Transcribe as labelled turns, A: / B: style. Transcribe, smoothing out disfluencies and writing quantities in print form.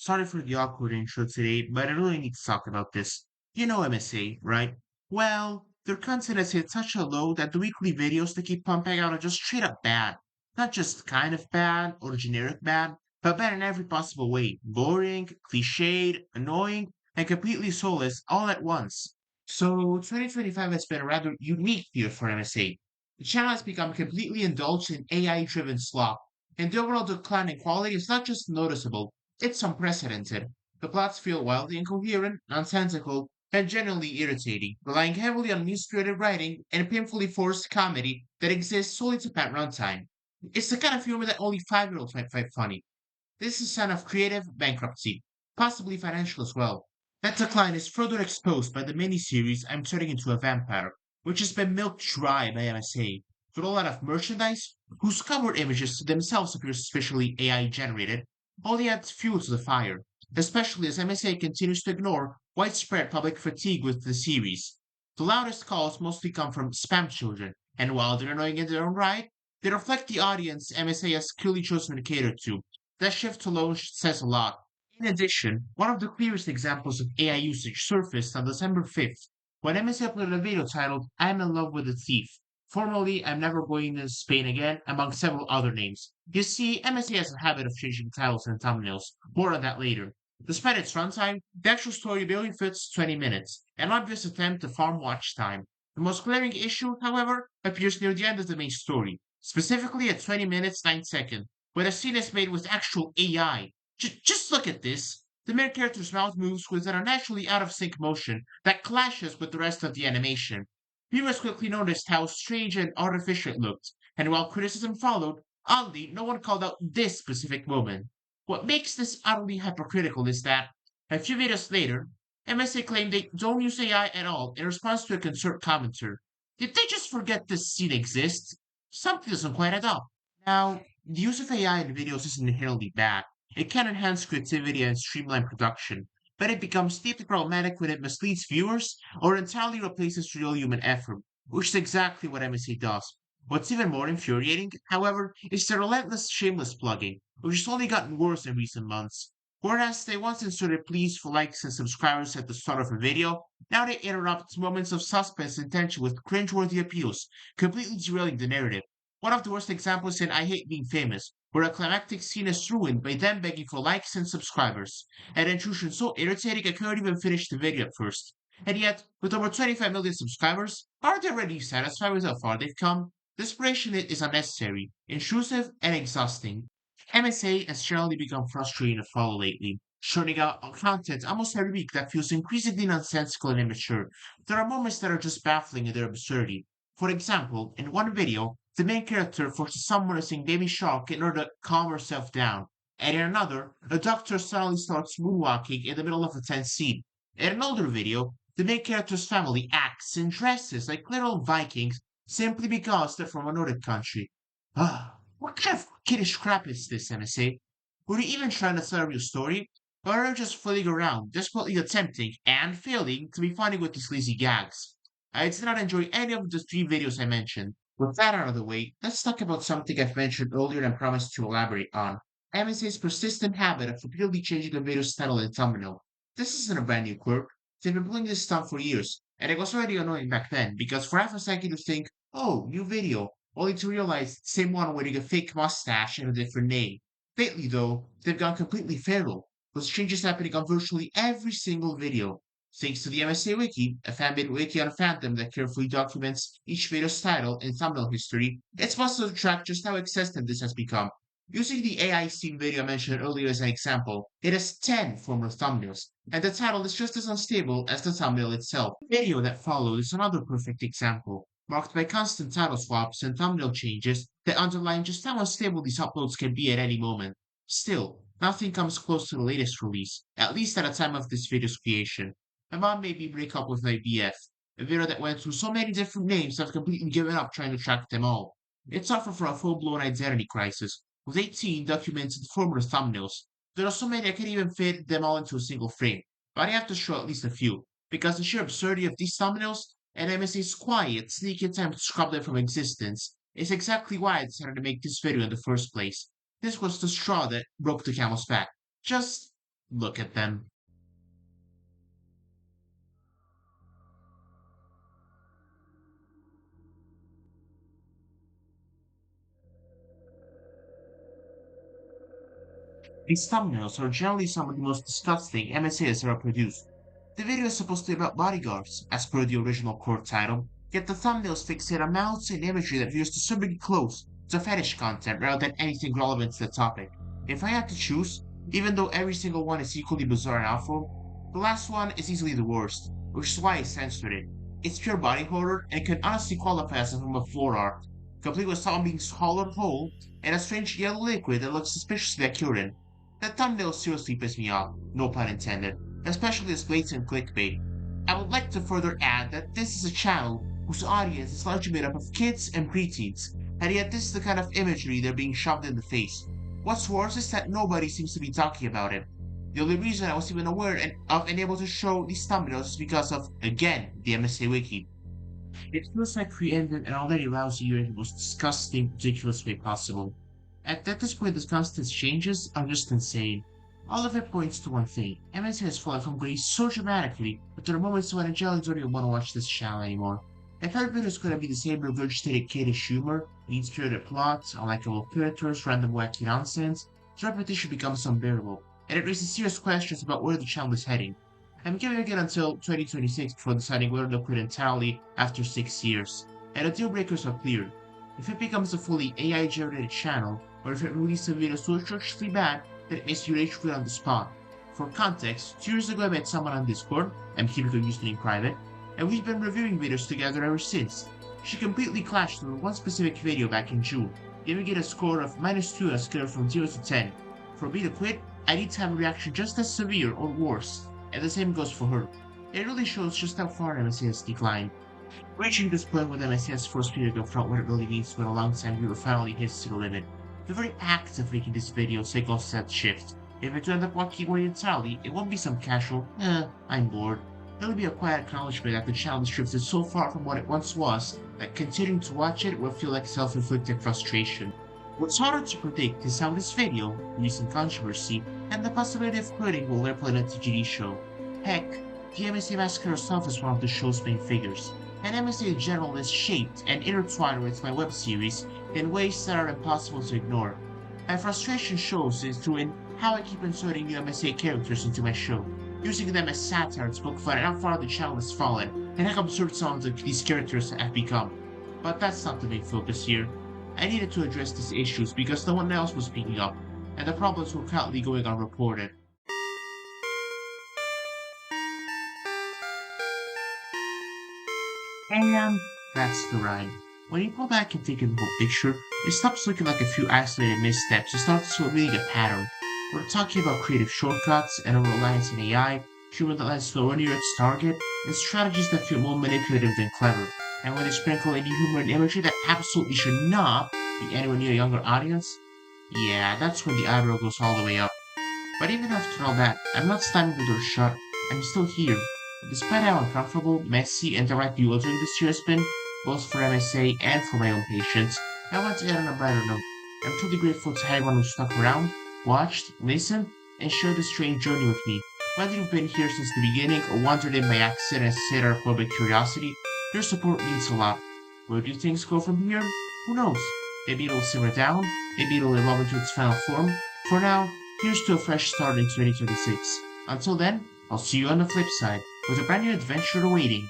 A: Sorry for the awkward intro today, but I really need to talk about this. You know MSA, right? Well, their content has hit such a low that the weekly videos they keep pumping out are just straight up bad. Not just kind of bad or generic bad, but bad in every possible way. Boring, cliched, annoying, and completely soulless all at once. So 2025 has been a rather unique year for MSA. The channel has become completely indulged in AI-driven slop, and the overall decline in quality is not just noticeable, it's unprecedented. The plots feel wildly incoherent, nonsensical, and genuinely irritating, relying heavily on mean-spirited writing and painfully forced comedy that exists solely to pad runtime. It's the kind of humor that only 5-year-olds might find funny. This is a sign of creative bankruptcy, possibly financial as well. That decline is further exposed by the miniseries I'm Turning Into a Vampire, which has been milked dry by MSA, with a lot of merchandise whose cover images themselves appear suspiciously AI generated, only adds fuel to the fire, especially as MSA continues to ignore widespread public fatigue with the series. The loudest calls mostly come from spam children, and while they're annoying in their own right, they reflect the audience MSA has clearly chosen to cater to. That shift alone says a lot. In addition, one of the clearest examples of AI usage surfaced on December 5th when MSA uploaded a video titled I'm in love with a thief. Formerly, I'm never going to Spain again, among several other names. You see, MSA has a habit of changing titles and thumbnails. More on that later. Despite its runtime, the actual story barely fits 20 minutes, an obvious attempt to farm watch time. The most glaring issue, however, appears near the end of the main story, specifically at 20 minutes 9 seconds where a scene is made with actual AI. Just look at this. The main character's mouth moves with an unnaturally out of sync motion that clashes with the rest of the animation. Viewers quickly noticed how strange and artificial it looked, and while criticism followed, oddly, no one called out this specific moment. What makes this utterly hypocritical is that, a few videos later, MSA claimed they don't use AI at all in response to a concerned commenter. Did they just forget this scene exists? Something doesn't quite add up. Now, the use of AI in videos isn't inherently bad. It can enhance creativity and streamline production, but it becomes deeply problematic when it misleads viewers or entirely replaces real human effort, which is exactly what MSA does. What's even more infuriating, however, is the relentless shameless plugging, which has only gotten worse in recent months. Whereas they once inserted pleas for likes and subscribers at the start of a video, now they interrupt moments of suspense and tension with cringeworthy appeals, completely derailing the narrative. One of the worst examples in I Hate Being Famous, where a climactic scene is ruined by them begging for likes and subscribers. An intrusion so irritating I couldn't even finish the video at first. And yet, with over 25 million subscribers, aren't they already satisfied with how far they've come? Desperation is unnecessary, intrusive, and exhausting. MSA has generally become frustrating to follow lately, churning out content almost every week that feels increasingly nonsensical and immature. There are moments that are just baffling in their absurdity. For example, in one video, the main character forces someone to sing Baby Shark in order to calm herself down, and in another, a doctor suddenly starts moonwalking in the middle of a tense scene. In an older video, the main character's family acts and dresses like literal Vikings simply because they're from a Nordic country. Ah, what kind of kiddish crap is this, MSA? Were you even trying to tell a real story? Or are you just fooling around, desperately attempting and failing to be funny with these lazy gags? I did not enjoy any of the three videos I mentioned. With that out of the way, let's talk about something I've mentioned earlier and promised to elaborate on. MSA's persistent habit of repeatedly changing a video's title and thumbnail. This isn't a brand new quirk. They've been pulling this stuff for years, and it was already annoying back then because for half a second you think, oh, new video, only to realize same one wearing a fake mustache and a different name. Lately, though, they've gone completely feral, with changes happening on virtually every single video. Thanks to the MSA Wiki, a fan-made wiki on fandom that carefully documents each video's title and thumbnail history, it's possible to track just how extensive this has become. Using the AI scene video I mentioned earlier as an example, it has 10 former thumbnails, and the title is just as unstable as the thumbnail itself. The video that follows is another perfect example, marked by constant title swaps and thumbnail changes that underline just how unstable these uploads can be at any moment. Still, nothing comes close to the latest release, at least at the time of this video's creation. My mom made me break up with my BF, a video that went through so many different names I've completely given up trying to track them all. It suffered from a full-blown identity crisis, with 18 documented former thumbnails. There are so many I can't even fit them all into a single frame, but I have to show at least a few, because the sheer absurdity of these thumbnails and MSA's quiet, sneaky attempt to scrub them from existence is exactly why I decided to make this video in the first place. This was the straw that broke the camel's back. Just Look at them. These thumbnails are generally some of the most disgusting MSA has ever produced. The video is supposed to be about bodyguards, as per the original court title, yet the thumbnails fixate on mouths and imagery that veers disturbingly close to fetish content rather than anything relevant to the topic. If I had to choose, even though every single one is equally bizarre and awful, the last one is easily the worst, which is why I censored it. It's pure body horror and can honestly qualify as a form of floor art, complete with someone being swallowed whole and a strange yellow liquid that looks suspiciously like urine. That thumbnail seriously pissed me off, no pun intended, especially as blatant clickbait. I would like to further add that this is a channel whose audience is largely made up of kids and preteens, and yet this is the kind of imagery they're being shoved in the face. What's worse is that nobody seems to be talking about it. The only reason I was even aware of and able to show these thumbnails is because of, again, the MSA Wiki. It feels like we ended an already lousy year in the most disgusting, ridiculous way possible. At this point, the constant changes are just insane. All of it points to one thing. MSA has fallen from grace so dramatically that there are moments when I genuinely don't even want to watch this channel anymore. If every video is going to be the same regurgitated kiddish humor, mean-spirited plots, unlikable characters, random wacky nonsense, the repetition becomes unbearable, and it raises serious questions about where the channel is heading. I'm giving it until 2026 before deciding whether to quit entirely after 6 years. And the deal breakers are clear. If it becomes a fully AI generated channel, or if it releases a video so atrociously bad that it makes you rage quit on the spot. For context, 2 years ago I met someone on Discord, I'm keeping her username in private, and we've been reviewing videos together ever since. She completely clashed with one specific video back in June, giving it a score of -2 on a scale from 0 to 10. For me to quit, I need to have a reaction just as severe or worse, and the same goes for her. It really shows just how far MSA has declined. Reaching this point with MSA has forced me to confront what it really means when a long-time viewer finally hits to the limit. The very act of making this video signals that shift. If it end up walking away entirely, it won't be some casual, I'm bored. It'll be a quiet acknowledgement that the channel has drifted so far from what it once was that continuing to watch it will feel like self-inflicted frustration. What's harder to predict is how this video, recent controversy, and the possibility of quitting will ripple into the TGD show. Heck, the MSA Massacre herself is one of the show's main figures, and MSA in general is shaped and intertwined with my web series in ways that are impossible to ignore. My frustration shows is through in how I keep inserting new MSA characters into my show, using them as satire to poke fun at how far the channel has fallen and how absurd some of these characters have become. But that's not the main focus here. I needed to address these issues because no one else was speaking up, and the problems were currently going unreported. And that's the ride. When you pull back and take in the whole picture, it stops looking like a few isolated missteps and starts revealing a pattern. We're talking about creative shortcuts and a reliance on AI, humor that lands nowhere near its target, and strategies that feel more manipulative than clever. And when they sprinkle any humor and imagery that absolutely should not be anywhere near a younger audience, yeah, that's when the eyebrow goes all the way up. But even after all that, I'm not slamming the door shut. I'm still here. Despite how uncomfortable, messy, and directly bewildering this year has been, both for MSA and for my own patients, I want to end on a brighter note. I'm truly grateful to everyone who stuck around, watched, listened, and shared this strange journey with me. Whether you've been here since the beginning or wandered in by accident as a out of public curiosity, your support means a lot. Where do things go from here? Who knows? Maybe it'll simmer down, maybe it'll evolve into its final form. For now, here's to a fresh start in 2026. Until then, I'll see you on the flip side, with a brand new adventure awaiting.